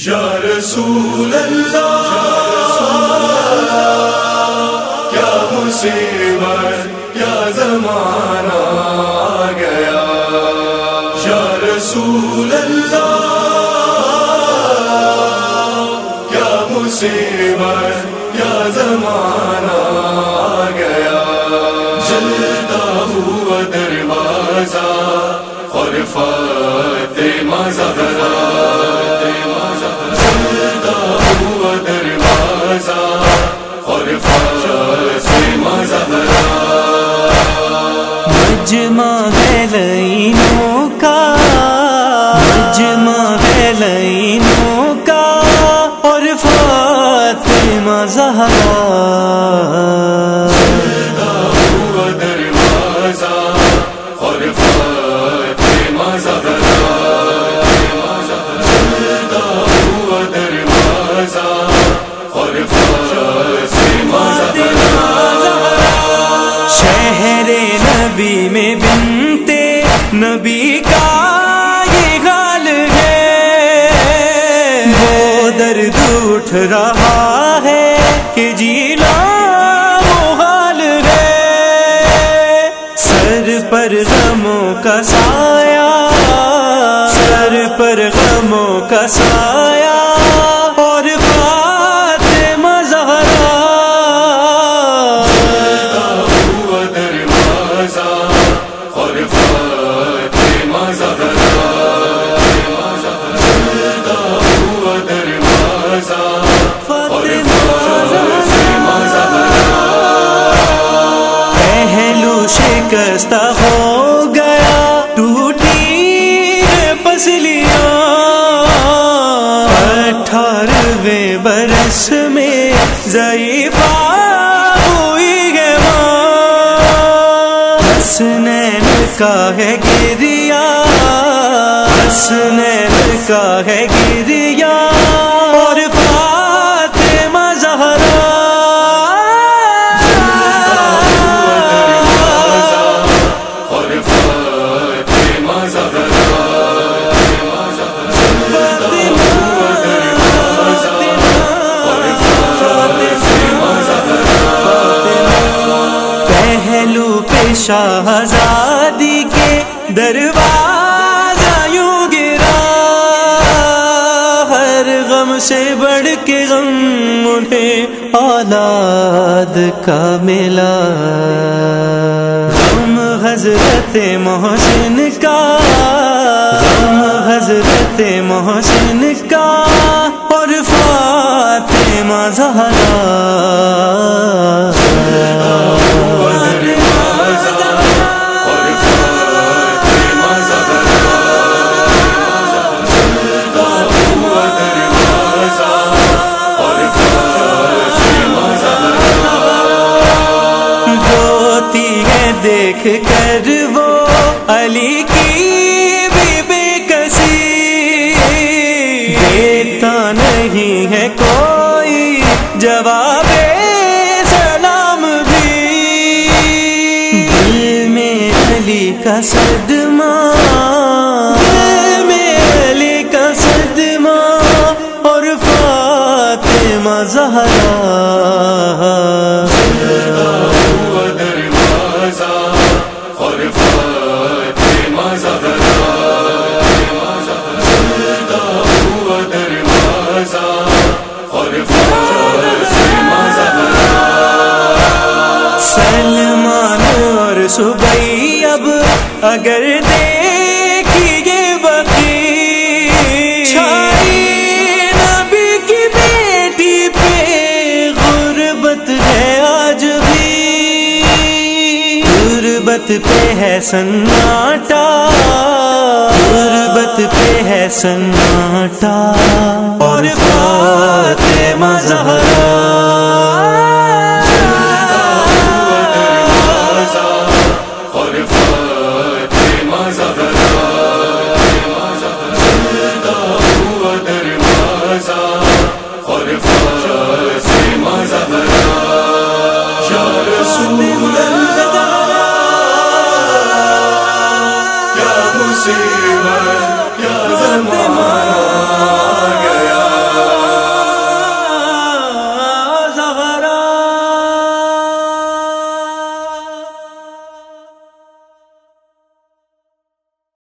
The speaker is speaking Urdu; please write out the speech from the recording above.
یا رسول اللہ کیا مصیبت کیا زمانہ آ گیا، یا رسول اللہ کیا مصیبت کیا زمانہ آ گیا، جلتا ہوا دروازہ اور فاطمہ زہرا، جلتا ہوا دروازہ اور فاطمہ زہرا، مجمع ہے لعینوں کا، مجمع ہے لعینوں کا اور فاطمہ زہرا، جلتا ہوا دروازہ اور فاطمہ زہرا، جلتا ہوا دروازہ اور فاطمہ زہرا، شہر نبی میں بنتے نبی کا یہ حال ہے، وہ درد اٹھ رہا ہے کہ جینا وہ حال ہے، سر پر غموں کا سایہ، سر پر غموں کا سایہ اور فاطمہ زہرا، ہوا دروازہ اور فاطمہ زہرا، جلتا ہوا دروازہ اور فاطمہ زہرا، پہلو شکستہ ہو گیا ٹوٹی ہے پسلیاں، 18ویں برس میں ضعیفہ ہوئی ہے ماں، حسنین کا ہے گریا، حسنین کا ہے گریا اور فاطمہ زہرا، اور فاطمہ زہرا، پہلو پہ شہزادی کے دروازہ یوں گرا، ہر غم سے بڑھ کے غم انہیں اولاد کا ملا، غم حضرت محسن کا، غم حضرت محسن کا اور فاطمہ زہرا، دیکھ کر وہ علی کی بھی بے کسی، دیتا نہیں ہے کوئی جواب سلام بھی، دل میں علی کا صدمہ، دل میں علی کا صدمہ اور فاطمہ زہرا، اور فاطمہ زہرا، جلتا ہوا دروازہ اور فاطمہ زہرا، سلمان اور سبی اب اگر دیکھیے بقی، چھائی نبی کی بیٹی پہ غربت ہے آج بھی، غربت پہ ہے سناٹا، غربت پہ ہے سناٹا اور فاطمہ زہرا، اور فاطمہ زہرا، جلتا ہوا دروازہ اور فاطمہ زہرا، یا رسول اللہ